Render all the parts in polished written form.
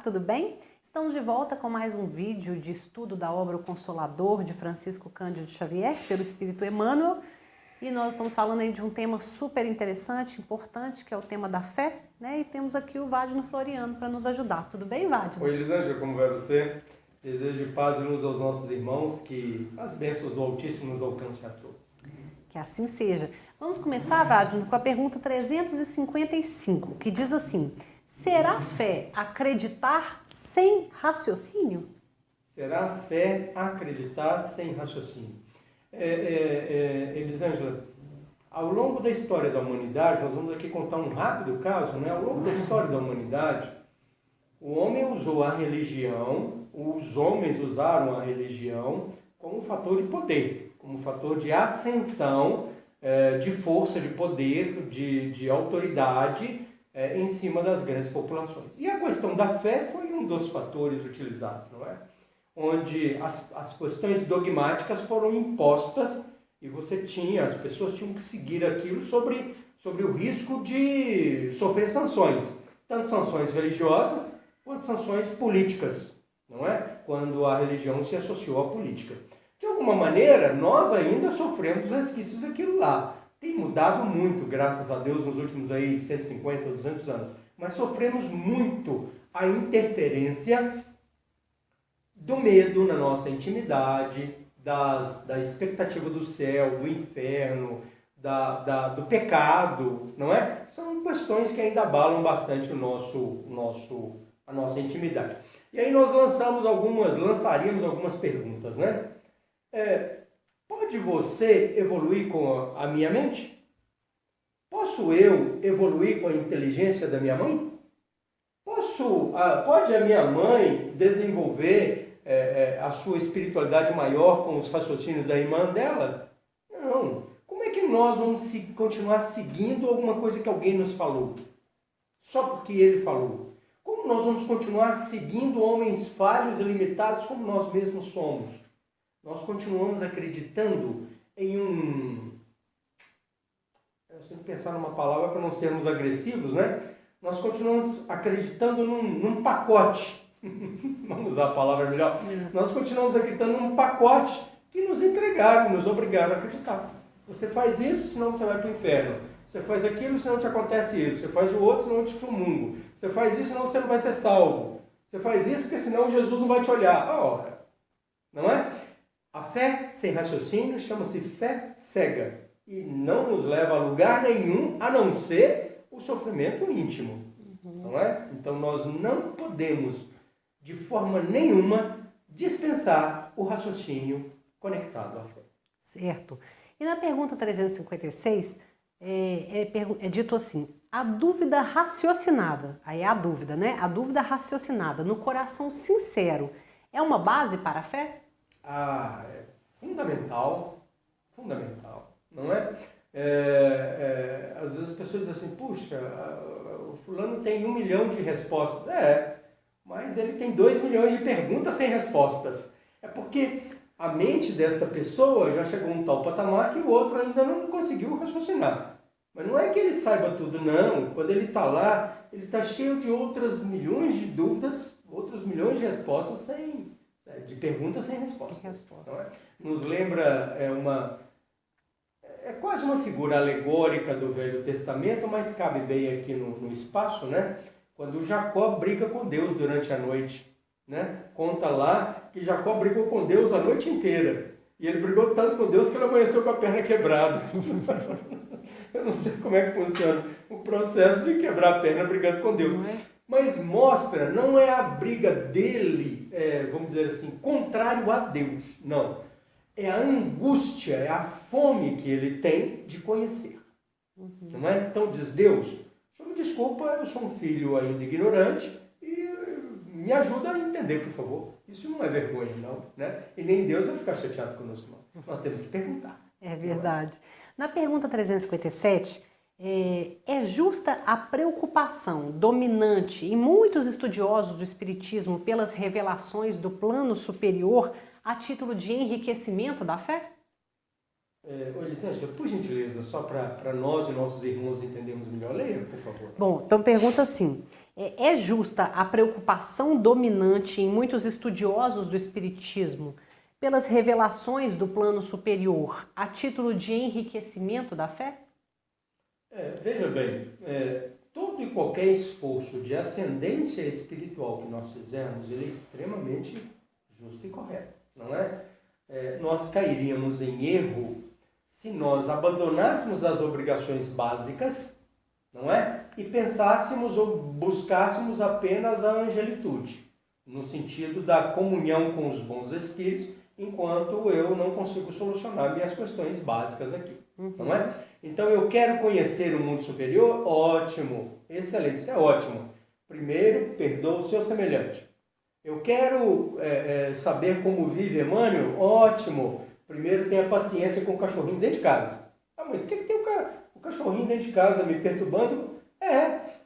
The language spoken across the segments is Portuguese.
tudo bem? Estamos de volta com mais um vídeo de estudo da obra O Consolador, de Francisco Cândido Xavier, pelo Espírito Emmanuel. E nós estamos falando aí de um tema super interessante, importante, que é o tema da fé, né? E temos aqui o Wagner Floriano para nos ajudar. Tudo bem, Wagner? Oi, Elisângela, como vai você? Desejo paz e luz aos nossos irmãos, que as bênçãos do Altíssimo nos alcancem a todos. Que assim seja. Vamos começar, Wagner, com a pergunta 355, que diz assim: será fé acreditar sem raciocínio? Será fé acreditar sem raciocínio? Elisângela, ao longo da história da humanidade, nós vamos aqui contar um rápido caso, né? Ao longo da história da humanidade, o homem usou a religião, os homens usaram a religião como fator de poder, como fator de ascensão, de força, de poder, de autoridade em cima das grandes populações. E a questão da fé foi um dos fatores utilizados, não é? Onde as questões dogmáticas foram impostas e as pessoas tinham que seguir aquilo sobre o risco de sofrer sanções, tanto sanções religiosas quanto sanções políticas, não é? Quando a religião se associou à política. De alguma maneira, nós ainda sofremos resquícios daquilo lá. Tem mudado muito, graças a Deus, nos últimos 150 ou 200 anos. Mas sofremos muito a interferência do medo na nossa intimidade, da expectativa do céu, do inferno, do pecado, não é? São questões que ainda abalam bastante a nossa intimidade. E aí nós lançaríamos algumas perguntas, né? Pode você evoluir com a minha mente? Posso eu evoluir com a inteligência da minha mãe? Pode a minha mãe desenvolver a sua espiritualidade maior com os raciocínios da irmã dela? Não. Como é que nós vamos continuar seguindo alguma coisa que alguém nos falou? Só porque ele falou. Como nós vamos continuar seguindo homens falhos e limitados como nós mesmos somos? Nós continuamos acreditando em eu sempre pensar numa palavra para não sermos agressivos, né? Nós continuamos acreditando num pacote. Vamos usar a palavra melhor. Nós continuamos acreditando num pacote que nos entregaram, nos obrigaram a acreditar. Você faz isso, senão você vai para o inferno. Você faz aquilo, senão te acontece isso. Você faz o outro, senão te sumungo. Você faz isso, senão você não vai ser salvo. Você faz isso, porque senão Jesus não vai te olhar. Ora, não é? A fé sem raciocínio chama-se fé cega e não nos leva a lugar nenhum a não ser o sofrimento íntimo, não é? Então nós não podemos, de forma nenhuma, dispensar o raciocínio conectado à fé. Certo. E na pergunta 356 é dito assim: a dúvida raciocinada, aí é a dúvida, né? A dúvida raciocinada no coração sincero é uma base para a fé? É fundamental, não é? Às vezes as pessoas dizem assim, puxa, o fulano tem 1 milhão de respostas. Mas ele tem 2 milhões de perguntas sem respostas. É porque a mente desta pessoa já chegou a um tal patamar que o outro ainda não conseguiu raciocinar. Mas não é que ele saiba tudo, não. Quando ele está lá, ele está cheio de outras milhões de dúvidas, outros milhões de respostas de perguntas sem respostas. Não é? Nos lembra, é quase uma figura alegórica do Velho Testamento, mas cabe bem aqui no espaço, né? Quando Jacó briga com Deus durante a noite, né? Conta lá que Jacó brigou com Deus a noite inteira. E ele brigou tanto com Deus que ele amanheceu com a perna quebrada. Eu não sei como é que funciona o processo de quebrar a perna brigando com Deus. Mas mostra, não é a briga dele, vamos dizer assim, contrário a Deus. Não. É a angústia, é a fome que ele tem de conhecer. Não é? Então diz Deus, senhor me desculpa, eu sou um filho ainda ignorante e me ajuda a entender, por favor. Isso não é vergonha, não. Né? E nem Deus vai ficar chateado conosco, não. Nós temos que perguntar. É verdade. Na pergunta 357, é justa a preocupação dominante em muitos estudiosos do Espiritismo pelas revelações do plano superior a título de enriquecimento da fé? Elisângela, por gentileza, só para nós e nossos irmãos entendermos melhor, leia, por favor. Bom, então pergunta assim: É justa a preocupação dominante em muitos estudiosos do espiritismo pelas revelações do plano superior a título de enriquecimento da fé? Veja bem, todo e qualquer esforço de ascendência espiritual que nós fizermos, ele é extremamente justo e correto, não é? Nós cairíamos em erro se nós abandonássemos as obrigações básicas, não é? E pensássemos ou buscássemos apenas a angelitude, no sentido da comunhão com os bons espíritos, enquanto eu não consigo solucionar minhas questões básicas aqui, não é? Então eu quero conhecer o mundo superior, ótimo, excelente, isso é ótimo. Primeiro, perdoa o seu semelhante. Eu quero saber como vive Emmanuel, ótimo. Primeiro, tenha paciência com o cachorrinho dentro de casa. Mas o que tem o cachorrinho dentro de casa me perturbando?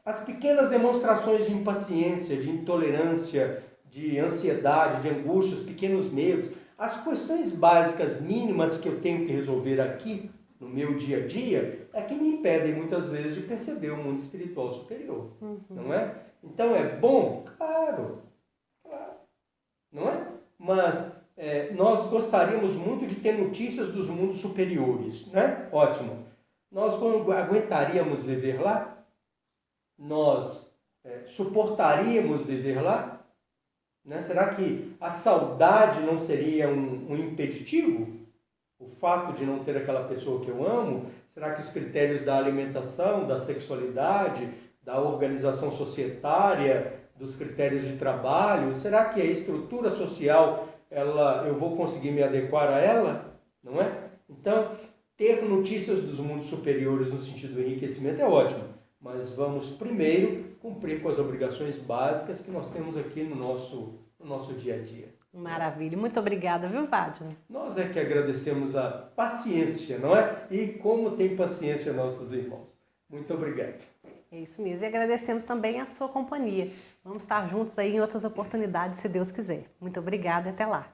As pequenas demonstrações de impaciência, de intolerância, de ansiedade, de angústia, os pequenos medos, as questões básicas mínimas que eu tenho que resolver aqui, no meu dia a dia, é que me impedem muitas vezes de perceber o mundo espiritual superior, não é? Então é bom? Claro, não é? Mas nós gostaríamos muito de ter notícias dos mundos superiores, né? Ótimo. Nós aguentaríamos viver lá? Nós suportaríamos viver lá? Né? Será que a saudade não seria um impeditivo? O fato de não ter aquela pessoa que eu amo? Será que os critérios da alimentação, da sexualidade, da organização societária, dos critérios de trabalho, será que a estrutura social, eu vou conseguir me adequar a ela? Não é? Então, ter notícias dos mundos superiores no sentido do enriquecimento é ótimo, mas vamos primeiro cumprir com as obrigações básicas que nós temos aqui no nosso dia a dia. Maravilha. Muito obrigada, viu, Wagner? Nós é que agradecemos a paciência, não é? E como tem paciência nossos irmãos. Muito obrigado. É isso mesmo. E agradecemos também a sua companhia. Vamos estar juntos aí em outras oportunidades, se Deus quiser. Muito obrigada e até lá.